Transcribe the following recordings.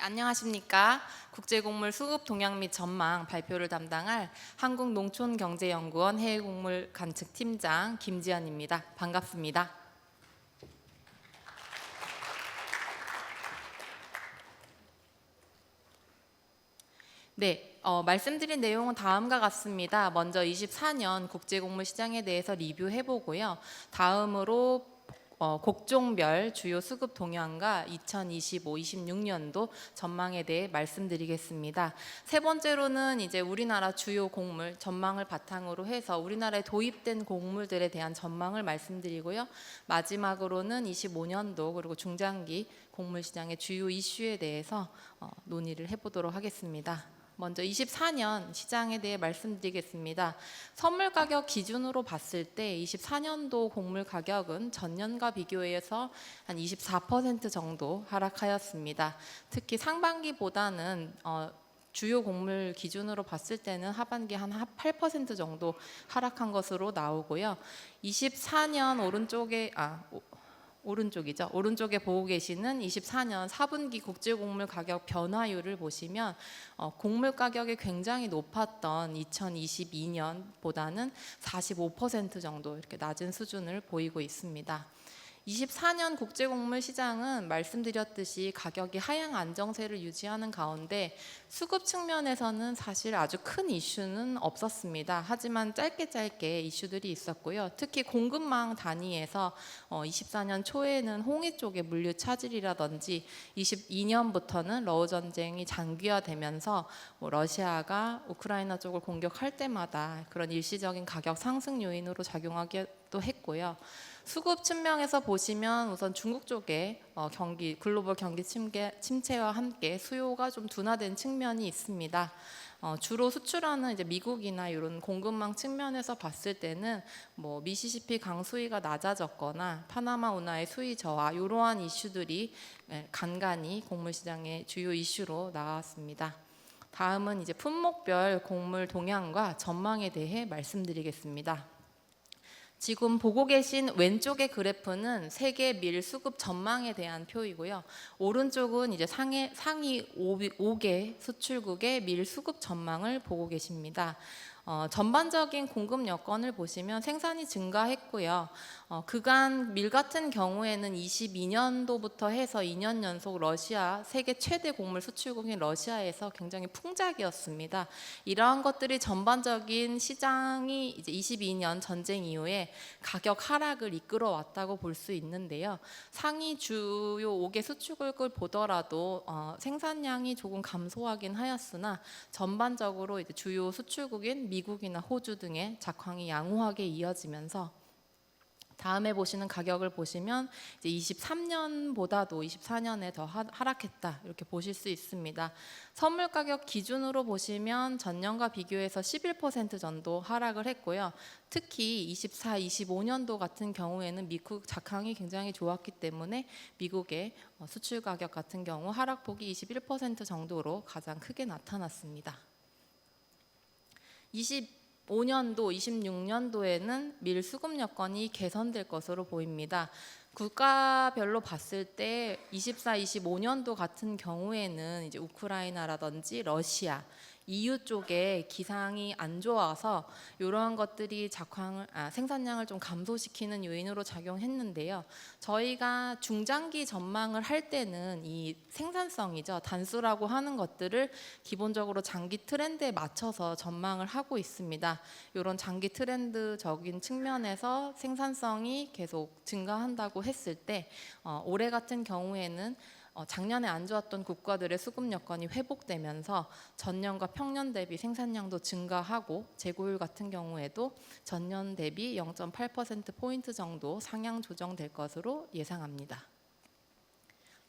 안녕하십니까. 국제곡물 수급 동향 및 전망 발표를 담당할 한국농촌경제연구원 해외곡물 관측팀장 김지연입니다. 반갑습니다. 네, 말씀드린 내용은 다음과 같습니다. 먼저 24년 국제곡물 시장에 대해서 리뷰해보고요. 다음으로 곡종별 주요 수급 동향과 2025-26년도 전망에 대해 말씀드리겠습니다. 세 번째로는 이제 우리나라 주요 곡물 전망을 바탕으로 해서 우리나라에 도입된 곡물들에 대한 전망을 말씀드리고요. 마지막으로는 25년도 그리고 중장기 곡물 시장의 주요 이슈에 대해서 논의를 해보도록 하겠습니다. 먼저 24년 시장에 대해 말씀드리겠습니다. 선물 가격 기준으로 봤을 때 24년도 곡물 가격은 전년과 비교해서 한 24% 정도 하락하였습니다. 특히 상반기보다는 주요 곡물 기준으로 봤을 때는 하반기 한 8% 정도 하락한 것으로 나오고요. 24년 오른쪽에 보고 계시는 24년 4분기 국제곡물 가격 변화율을 보시면 곡물 가격이 굉장히 높았던 2022년보다는 45% 정도 이렇게 낮은 수준을 보이고 있습니다. 24년 국제곡물 시장은 말씀드렸듯이 가격이 하향 안정세를 유지하는 가운데 수급 측면에서는 사실 아주 큰 이슈는 없었습니다. 하지만 짧게 이슈들이 있었고요. 특히 공급망 단위에서 24년 초에는 홍해 쪽의 물류 차질이라든지 22년부터는 러우 전쟁이 장기화되면서 러시아가 우크라이나 쪽을 공격할 때마다 그런 일시적인 가격 상승 요인으로 작용하기도 했고요. 수급 측면에서 보시면 우선 중국 쪽에 글로벌 경기 침체와 함께 수요가 좀 둔화된 측면이 있습니다. 주로 수출하는 이제 미국이나 이런 공급망 측면에서 봤을 때는 미시시피 강 수위가 낮아졌거나 파나마 운하의 수위 저하 이러한 이슈들이 간간히 곡물 시장의 주요 이슈로 나왔습니다. 다음은 이제 품목별 곡물 동향과 전망에 대해 말씀드리겠습니다. 지금 보고 계신 왼쪽의 그래프는 세계 밀 수급 전망에 대한 표이고요. 오른쪽은 이제 상위 5개 수출국의 밀 수급 전망을 보고 계십니다. 전반적인 공급 여건을 보시면 생산이 증가했고요. 그간 밀 같은 경우에는 22년도부터 해서 2년 연속 러시아 세계 최대 곡물 수출국인 러시아에서 굉장히 풍작이었습니다. 이러한 것들이 전반적인 시장이 이제 22년 전쟁 이후에 가격 하락을 이끌어 왔다고 볼 수 있는데요. 상위 주요 5개 수출국을 보더라도 생산량이 조금 감소하긴 하였으나 전반적으로 이제 주요 수출국인 미국이나 호주 등의 작황이 양호하게 이어지면서 다음에 보시는 가격을 보시면 이제 23년보다도 24년에 더 하락했다 이렇게 보실 수 있습니다. 선물 가격 기준으로 보시면 전년과 비교해서 11% 정도 하락을 했고요. 특히 24, 25년도 같은 경우에는 미국 작황이 굉장히 좋았기 때문에 미국의 수출 가격 같은 경우 하락폭이 21% 정도로 가장 크게 나타났습니다. 25년도, 26년도에는 밀 수급 여건이 개선될 것으로 보입니다. 국가별로 봤을 때 24, 25년도 같은 경우에는 이제 우크라이나라든지 러시아, EU 쪽에 기상이 안 좋아서 이러한 것들이 생산량을 좀 감소시키는 요인으로 작용했는데요. 저희가 중장기 전망을 할 때는 이 생산성이죠. 단수라고 하는 것들을 기본적으로 장기 트렌드에 맞춰서 전망을 하고 있습니다. 이런 장기 트렌드적인 측면에서 생산성이 계속 증가한다고 했을 때 올해 같은 경우에는 작년에 안 좋았던 국가들의 수급 여건이 회복되면서 전년과 평년 대비 생산량도 증가하고 재고율 같은 경우에도 전년 대비 0.8%포인트 정도 상향 조정될 것으로 예상합니다.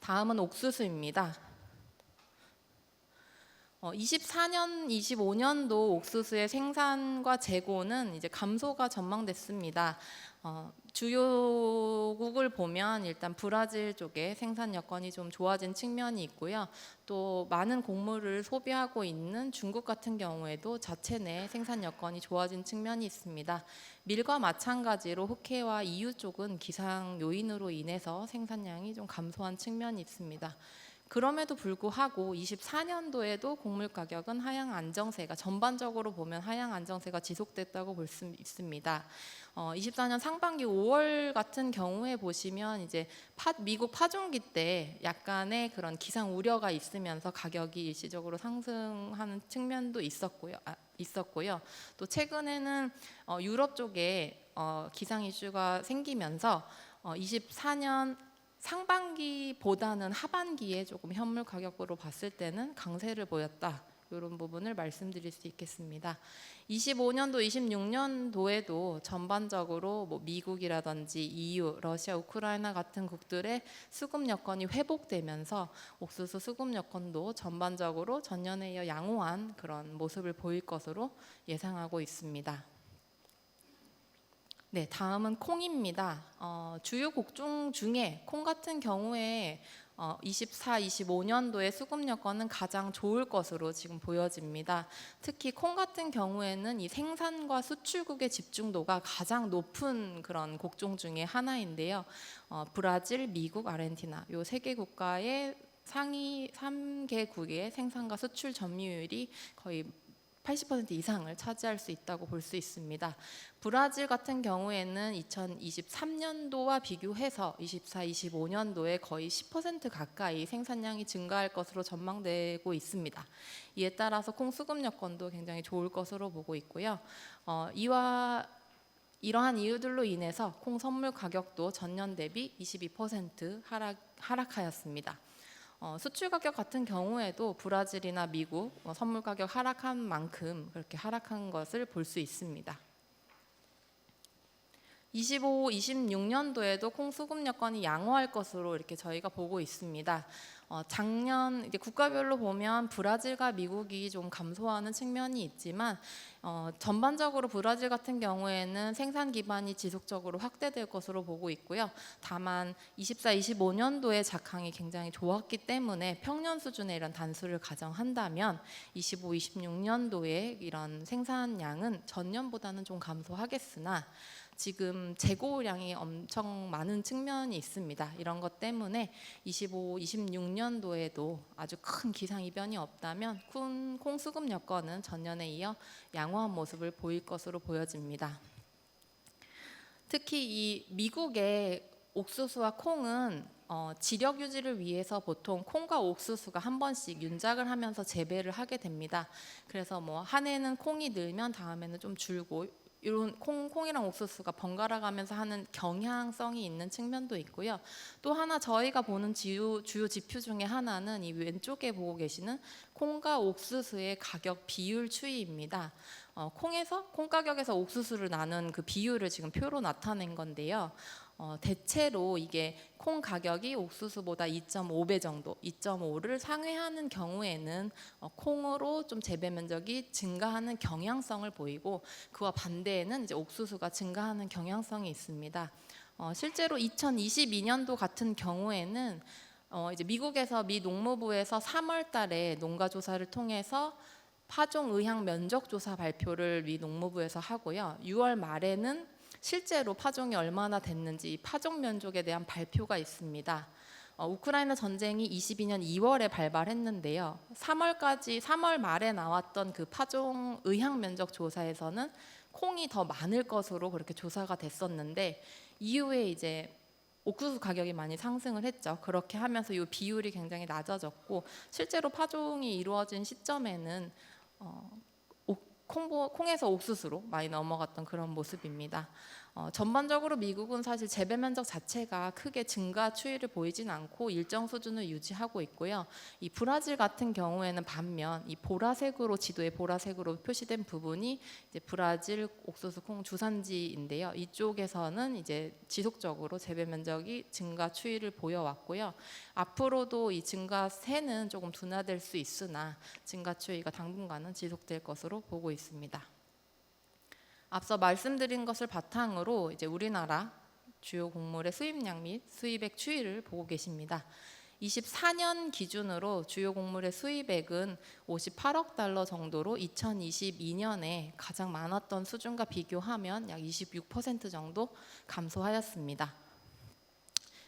다음은 옥수수입니다. 24년, 25년도 옥수수의 생산과 재고는 이제 감소가 전망됐습니다. 주요국을 보면 일단 브라질 쪽에 생산 여건이 좀 좋아진 측면이 있고요. 또 많은 곡물을 소비하고 있는 중국 같은 경우에도 자체 내 생산 여건이 좋아진 측면이 있습니다. 밀과 마찬가지로 흑해와 EU 쪽은 기상 요인으로 인해서 생산량이 좀 감소한 측면이 있습니다. 그럼에도 불구하고 24년도에도 곡물 가격은 하향 안정세가 전반적으로 보면 하향 안정세가 지속됐다고 볼 수 있습니다. 24년 상반기 5월 같은 경우에 보시면 이제 미국 파종기 때 약간의 그런 기상 우려가 있으면서 가격이 일시적으로 상승하는 측면도 있었고요. 또 최근에는 유럽 쪽에 기상 이슈가 생기면서 24년 상반기보다는 하반기에 조금 현물 가격으로 봤을 때는 강세를 보였다. 이런 부분을 말씀드릴 수 있겠습니다. 25년도, 26년도에도 전반적으로 뭐 미국이라든지 EU, 러시아, 우크라이나 같은 국들의 수급 여건이 회복되면서 옥수수 수급 여건도 전반적으로 전년에 이어 양호한 그런 모습을 보일 것으로 예상하고 있습니다. 네, 다음은 콩입니다. 주요 곡종 중에 콩 같은 경우에 24, 25년도에 수급 여건은 가장 좋을 것으로 지금 보여집니다. 특히 콩 같은 경우에는 이 생산과 수출국의 집중도가 가장 높은 그런 곡종 중에 하나인데요. 브라질, 미국, 아르헨티나 이 세 개 국가의 상위 3개국의 생산과 수출 점유율이 거의 80% 이상을 차지할 수 있다고 볼 수 있습니다. 브라질 같은 경우에는 2023년도와 비교해서 24, 25년도에 거의 10% 가까이 생산량이 증가할 것으로 전망되고 있습니다. 이에 따라서 콩 수급 여건도 굉장히 좋을 것으로 보고 있고요. 이러한 이유들로 인해서 콩 선물 가격도 전년 대비 22% 하락하였습니다. 수출 가격 같은 경우에도 브라질이나 미국 선물 가격 하락한 만큼 그렇게 하락한 것을 볼 수 있습니다. 25, 26년도에도 콩 수급 여건이 양호할 것으로 이렇게 저희가 보고 있습니다. 작년 이제 국가별로 보면 브라질과 미국이 좀 감소하는 측면이 있지만 전반적으로 브라질 같은 경우에는 생산 기반이 지속적으로 확대될 것으로 보고 있고요. 다만 24, 25년도에 작황이 굉장히 좋았기 때문에 평년 수준의 이런 단수를 가정한다면 25, 26년도에 이런 생산량은 전년보다는 좀 감소하겠으나 지금 재고량이 엄청 많은 측면이 있습니다. 이런 것 때문에 25, 26년도에도 아주 큰 기상 이변이 없다면 콩 수급 여건은 전년에 이어 양호한 모습을 보일 것으로 보여집니다. 특히 이 미국의 옥수수와 콩은 지력 유지를 위해서 보통 콩과 옥수수가 한 번씩 윤작을 하면서 재배를 하게 됩니다. 그래서 뭐 한 해는 콩이 늘면 다음에는 좀 줄고 이런 콩이랑 옥수수가 번갈아 가면서 하는 경향성이 있는 측면도 있고요. 또 하나 저희가 보는 주요 지표 중에 하나는 이 왼쪽에 보고 계시는 콩과 옥수수의 가격 비율 추이입니다. 콩 가격에서 옥수수를 나눈 그 비율을 지금 표로 나타낸 건데요. 대체로 이게 콩 가격이 옥수수보다 2.5배 정도, 2.5를 상회하는 경우에는 콩으로 좀 재배 면적이 증가하는 경향성을 보이고 그와 반대에는 이제 옥수수가 증가하는 경향성이 있습니다. 실제로 2022년도 같은 경우에는 이제 미국에서 미 농무부에서 3월달에 농가 조사를 통해서 파종 의향 면적 조사 발표를 미 농무부에서 하고요. 6월 말에는 실제로 파종이 얼마나 됐는지 파종 면적에 대한 발표가 있습니다. 우크라이나 전쟁이 22년 2월에 발발했는데요. 3월 말에 나왔던 그 파종 의향 면적 조사에서는 콩이 더 많을 것으로 그렇게 조사가 됐었는데 이후에 이제 옥수수 가격이 많이 상승을 했죠. 그렇게 하면서 이 비율이 굉장히 낮아졌고 실제로 파종이 이루어진 시점에는 콩에서 옥수수로 많이 넘어갔던 그런 모습입니다. 전반적으로 미국은 사실 재배 면적 자체가 크게 증가 추이를 보이진 않고 일정 수준을 유지하고 있고요. 이 브라질 같은 경우에는 반면 이 보라색으로 지도에 보라색으로 표시된 부분이 이제 브라질 옥수수 콩 주산지인데요. 이쪽에서는 이제 지속적으로 재배 면적이 증가 추이를 보여왔고요. 앞으로도 이 증가세는 조금 둔화될 수 있으나 증가 추이가 당분간은 지속될 것으로 보고 있습니다. 앞서 말씀드린 것을 바탕으로 이제 우리나라 주요 곡물의 수입량 및 수입액 추이를 보고 계십니다. 24년 기준으로 주요 곡물의 수입액은 58억 달러 정도로 2022년에 가장 많았던 수준과 비교하면 약 26% 정도 감소하였습니다.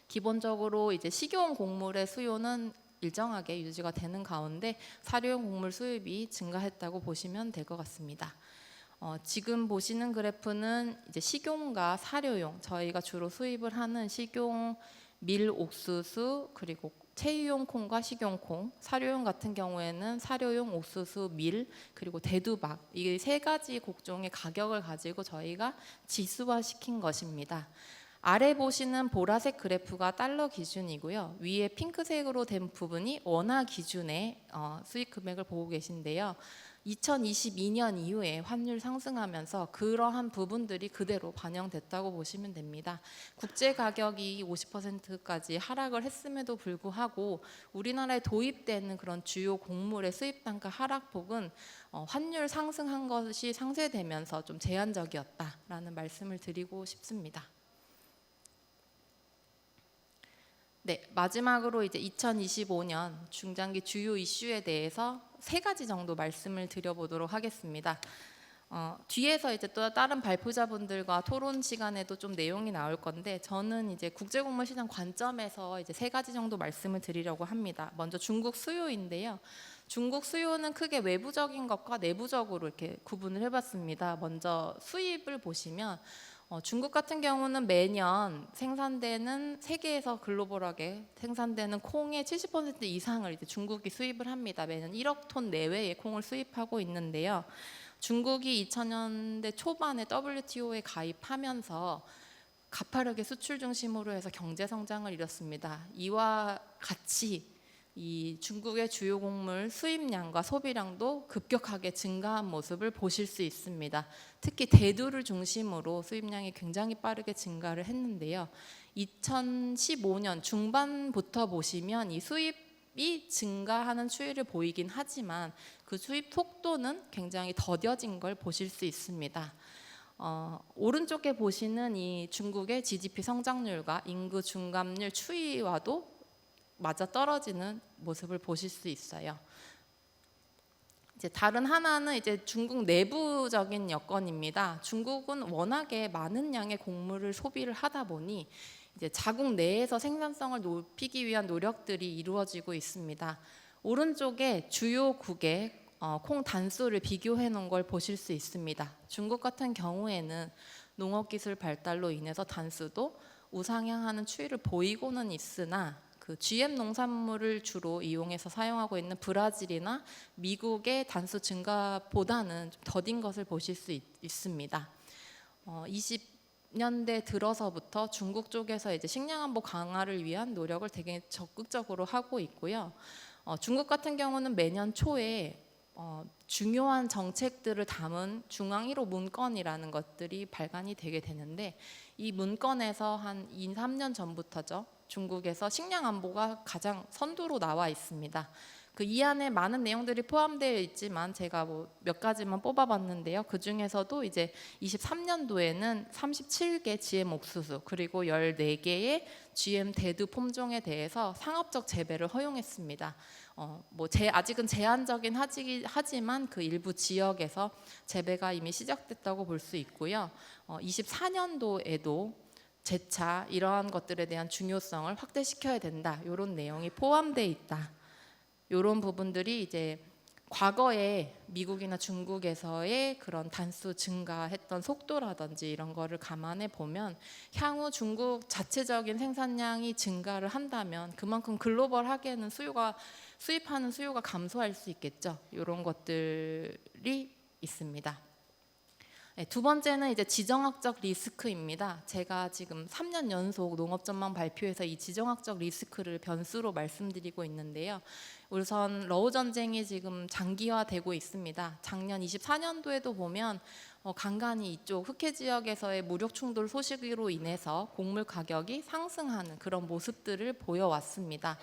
기본적으로 이제 식용 곡물의 수요는 일정하게 유지가 되는 가운데 사료용 곡물 수입이 증가했다고 보시면 될 것 같습니다. 지금 보시는 그래프는 이제 식용과 사료용, 저희가 주로 수입을 하는 식용 밀, 옥수수, 그리고 체유용 콩과 식용콩, 사료용 같은 경우에는 사료용 옥수수, 밀, 그리고 대두박, 이 세 가지 곡종의 가격을 가지고 저희가 지수화시킨 것입니다. 아래 보시는 보라색 그래프가 달러 기준이고요. 위에 핑크색으로 된 부분이 원화 기준의 수익 금액을 보고 계신데요. 2022년 이후에 환율 상승하면서 그러한 부분들이 그대로 반영됐다고 보시면 됩니다. 국제 가격이 50%까지 하락을 했음에도 불구하고 우리나라에 도입되는 그런 주요 곡물의 수입 단가 하락폭은 환율 상승한 것이 상쇄되면서 좀 제한적이었다라는 말씀을 드리고 싶습니다. 네, 마지막으로 이제 2025년 중장기 주요 이슈에 대해서 세 가지 정도 말씀을 드려보도록 하겠습니다. 뒤에서 이제 또 다른 발표자분들과 토론 시간에도 좀 내용이 나올 건데 저는 이제 국제곡물 시장 관점에서 이제 세 가지 정도 말씀을 드리려고 합니다. 먼저 중국 수요인데요. 중국 수요는 크게 외부적인 것과 내부적으로 이렇게 구분을 해봤습니다. 먼저 수입을 보시면 중국 같은 경우는 매년 생산되는 세계에서 글로벌하게 생산되는 콩의 70% 이상을 이제 중국이 수입을 합니다. 매년 1억 톤 내외의 콩을 수입하고 있는데요. 중국이 2000년대 초반에 WTO에 가입하면서 가파르게 수출 중심으로 해서 경제 성장을 이뤘습니다. 이와 같이 이 중국의 주요 곡물 수입량과 소비량도 급격하게 증가한 모습을 보실 수 있습니다. 특히 대두를 중심으로 수입량이 굉장히 빠르게 증가를 했는데요. 2015년 중반부터 보시면 이 수입이 증가하는 추이를 보이긴 하지만 그 수입 속도는 굉장히 더뎌진 걸 보실 수 있습니다. 오른쪽에 보시는 이 중국의 GDP 성장률과 인구 증감률 추이와도 맞아 떨어지는 모습을 보실 수 있어요. 이제 다른 하나는 이제 중국 내부적인 여건입니다. 중국은 워낙에 많은 양의 곡물을 소비를 하다 보니 이제 자국 내에서 생산성을 높이기 위한 노력들이 이루어지고 있습니다. 오른쪽에 주요국의 콩 단수를 비교해 놓은 걸 보실 수 있습니다. 중국 같은 경우에는 농업기술 발달로 인해서 단수도 우상향하는 추이를 보이고는 있으나 그 GM 농산물을 주로 이용해서 사용하고 있는 브라질이나 미국의 단수 증가보다는 좀 더딘 것을 보실 수 있습니다. 20년대 들어서부터 중국 쪽에서 이제 식량 안보 강화를 위한 노력을 되게 적극적으로 하고 있고요. 중국 같은 경우는 매년 초에 중요한 정책들을 담은 중앙 1호 문건이라는 것들이 발간이 되게 되는데 이 문건에서 한 2, 3년 전부터죠. 중국에서 식량 안보가 가장 선두로 나와 있습니다. 그 이 안에 많은 내용들이 포함되어 있지만 제가 뭐 몇 가지만 뽑아봤는데요. 그 중에서도 이제 23년도에는 37개 GM 옥수수 그리고 14개의 GM 대두 품종에 대해서 상업적 재배를 허용했습니다. 아직은 제한적인 하지만 그 일부 지역에서 재배가 이미 시작됐다고 볼 수 있고요. 24년도에도 재차 이러한 것들에 대한 중요성을 확대시켜야 된다. 이런 내용이 포함되어 있다. 이런 부분들이 이제 과거에 미국이나 중국에서의 그런 단수 증가했던 속도라든지 이런 거를 감안해 보면 향후 중국 자체적인 생산량이 증가를 한다면 그만큼 글로벌하게는 수입하는 수요가 감소할 수 있겠죠. 이런 것들이 있습니다. 두 번째는 이제 지정학적 리스크입니다. 제가 지금 3년 연속 농업전망 발표에서 이 지정학적 리스크를 변수로 말씀드리고 있는데요. 우선 러우 전쟁이 지금 장기화되고 있습니다. 작년 24년도에도 보면 간간히 이쪽 흑해 지역에서의 무력 충돌 소식으로 인해서 곡물 가격이 상승하는 그런 모습들을 보여왔습니다.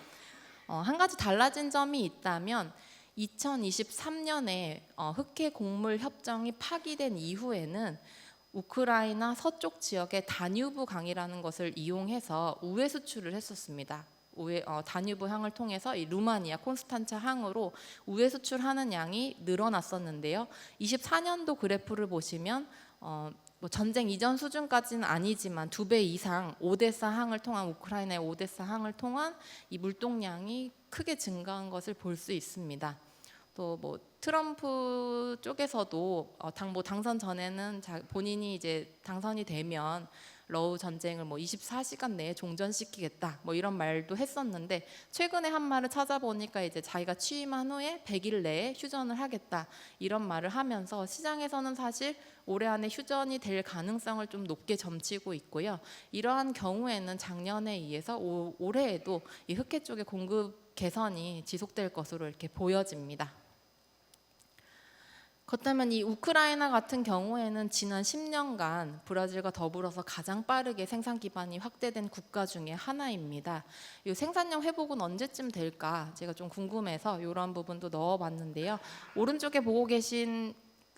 한 가지 달라진 점이 있다면 2023년에 흑해 곡물 협정이 파기된 이후에는 우크라이나 서쪽 지역의 다뉴브 강이라는 것을 이용해서 우회 수출을 했었습니다. 다뉴브 항을 통해서 이 루마니아 콘스탄차 항으로 우회 수출하는 양이 늘어났었는데요. 24년도 그래프를 보시면 뭐 전쟁 이전 수준까지는 아니지만 2배 이상 오데사 항을 통한 우크라이나의 오데사 항을 통한 이 물동량이 크게 증가한 것을 볼 수 있습니다. 또 뭐 트럼프 쪽에서도 당선 전에는 본인이 이제 당선이 되면 러우 전쟁을 뭐 24시간 내에 종전시키겠다 뭐 이런 말도 했었는데, 최근에 한 말을 찾아보니까 이제 자기가 취임한 후에 100일 내에 휴전을 하겠다 이런 말을 하면서, 시장에서는 사실 올해 안에 휴전이 될 가능성을 좀 높게 점치고 있고요. 이러한 경우에는 작년에 이어서 올해에도 이 흑해 쪽의 공급 개선이 지속될 것으로 이렇게 보여집니다. 그렇다면 이 우크라이나 같은 경우에는 지난 10년간 브라질과 더불어서 가장 빠르게 생산 기반이 확대된 국가 중에 하나입니다. 이 생산량 회복은 언제쯤 될까 제가 좀 궁금해서 이런 부분도 넣어봤는데요. 오른쪽에 보고 계신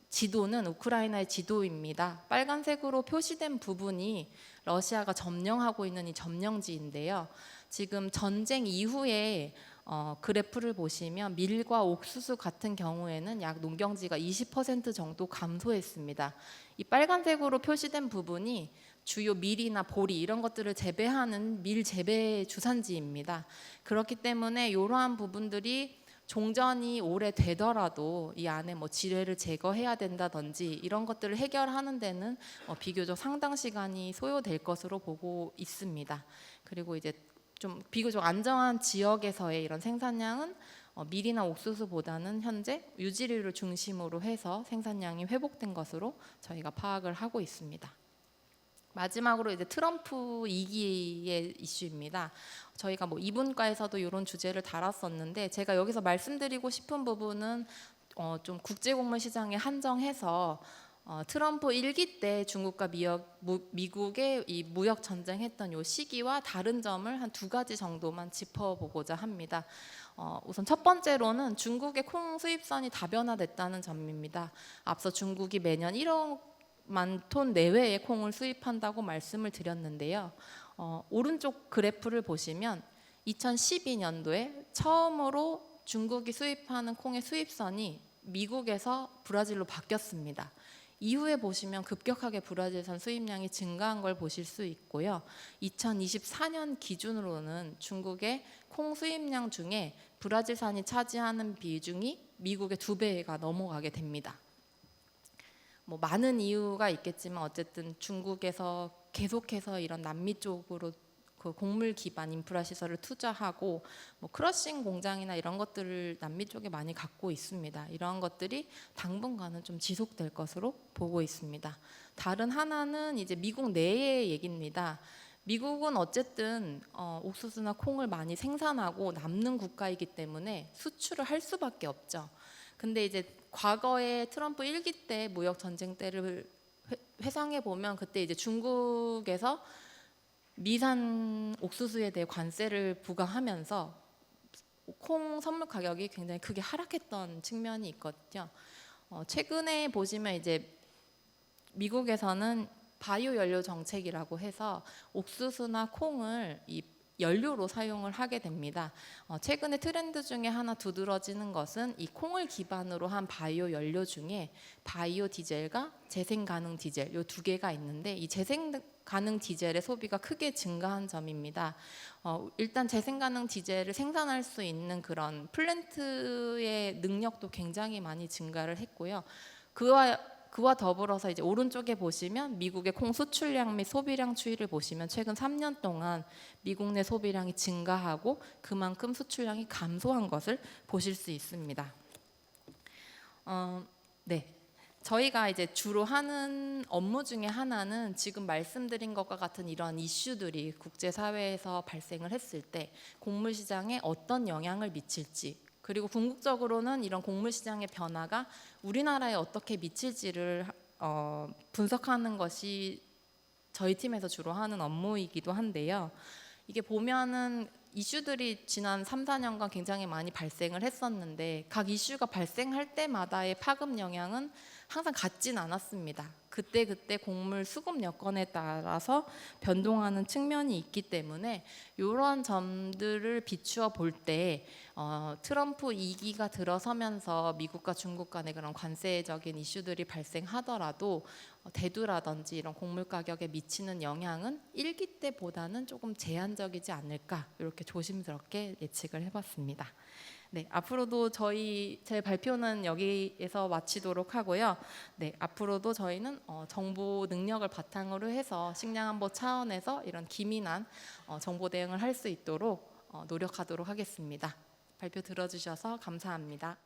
지도는 우크라이나의 지도입니다. 빨간색으로 표시된 부분이 러시아가 점령하고 있는 이 점령지인데요. 지금 전쟁 이후에 그래프를 보시면 밀과 옥수수 같은 경우에는 약 농경지가 20% 정도 감소했습니다. 이 빨간색으로 표시된 부분이 주요 밀이나 보리 이런 것들을 재배하는 밀 재배 주산지입니다. 그렇기 때문에 이러한 부분들이 종전이 오래되더라도 이 안에 뭐 지뢰를 제거해야 된다든지 이런 것들을 해결하는 데는 비교적 상당 시간이 소요될 것으로 보고 있습니다. 그리고 이제 좀 비교적 안정한 지역에서의 이런 생산량은 밀이나 옥수수보다는 현재 유지류를 중심으로 해서 생산량이 회복된 것으로 저희가 파악을 하고 있습니다. 마지막으로 이제 트럼프 2기의 이슈입니다. 저희가 뭐 이분과에서도 이런 주제를 다뤘었는데, 제가 여기서 말씀드리고 싶은 부분은 좀 국제곡물 시장에 한정해서 트럼프 1기 때 중국과 미국의 이 무역 전쟁했던 이 시기와 다른 점을 한 2가지 정도만 짚어보고자 합니다. 우선 첫 번째로는 중국의 콩 수입선이 다변화됐다는 점입니다. 앞서 중국이 매년 1억만 톤 내외의 콩을 수입한다고 말씀을 드렸는데요. 오른쪽 그래프를 보시면 2012년도에 처음으로 중국이 수입하는 콩의 수입선이 미국에서 브라질로 바뀌었습니다. 이후에 보시면 급격하게 브라질산 수입량이 증가한 걸 보실 수 있고요. 2024년 기준으로는 중국의 콩 수입량 중에 브라질산이 차지하는 비중이 미국의 2배가 넘어가게 됩니다. 뭐 많은 이유가 있겠지만 어쨌든 중국에서 계속해서 이런 남미 쪽으로 그 곡물 기반 인프라 시설을 투자하고 뭐 크러싱 공장이나 이런 것들을 남미 쪽에 많이 갖고 있습니다. 이러한 것들이 당분간은 좀 지속될 것으로 보고 있습니다. 다른 하나는 이제 미국 내의 얘기입니다. 미국은 어쨌든 옥수수나 콩을 많이 생산하고 남는 국가이기 때문에 수출을 할 수밖에 없죠. 근데 이제 과거에 트럼프 1기 때 무역 전쟁 때를 회상해 보면, 그때 이제 중국에서 미산 옥수수에 대해 관세를 부과하면서 콩 선물 가격이 굉장히 크게 하락했던 측면이 있거든요. 최근에 보시면 이제 미국에서는 바이오 연료 정책이라고 해서 옥수수나 콩을 이 연료로 사용을 하게 됩니다. 최근에 트렌드 중에 하나 두드러지는 것은 이 콩을 기반으로 한 바이오 연료 중에 바이오 디젤과 재생 가능 디젤 이 2개가 있는데, 이 재생 가능 디젤의 소비가 크게 증가한 점입니다. 일단 재생 가능 디젤을 생산할 수 있는 그런 플랜트의 능력도 굉장히 많이 증가를 했고요. 그와 더불어서 이제 오른쪽에 보시면 미국의 콩 수출량 및 소비량 추이를 보시면 최근 3년 동안 미국 내 소비량이 증가하고 그만큼 수출량이 감소한 것을 보실 수 있습니다. 네. 저희가 이제 주로 하는 업무 중에 하나는 지금 말씀드린 것과 같은 이러한 이슈들이 국제사회에서 발생을 했을 때 곡물 시장에 어떤 영향을 미칠지, 그리고 궁극적으로는 이런 곡물 시장의 변화가 우리나라에 어떻게 미칠지를 분석하는 것이 저희 팀에서 주로 하는 업무이기도 한데요. 이게 보면은 이슈들이 지난 3, 4년간 굉장히 많이 발생을 했었는데, 각 이슈가 발생할 때마다의 파급 영향은 항상 같진 않았습니다. 그때그때 곡물 수급 여건에 따라서 변동하는 측면이 있기 때문에 이러한 점들을 비추어 볼 때 트럼프 2기가 들어서면서 미국과 중국 간의 그런 관세적인 이슈들이 발생하더라도 대두라든지 이런 곡물 가격에 미치는 영향은 1기 때보다는 조금 제한적이지 않을까, 이렇게 조심스럽게 예측을 해봤습니다. 네, 앞으로도 제 발표는 여기에서 마치도록 하고요. 네, 앞으로도 저희는 정보 능력을 바탕으로 해서 식량안보 차원에서 이런 기민한 정보 대응을 할 수 있도록 노력하도록 하겠습니다. 발표 들어주셔서 감사합니다.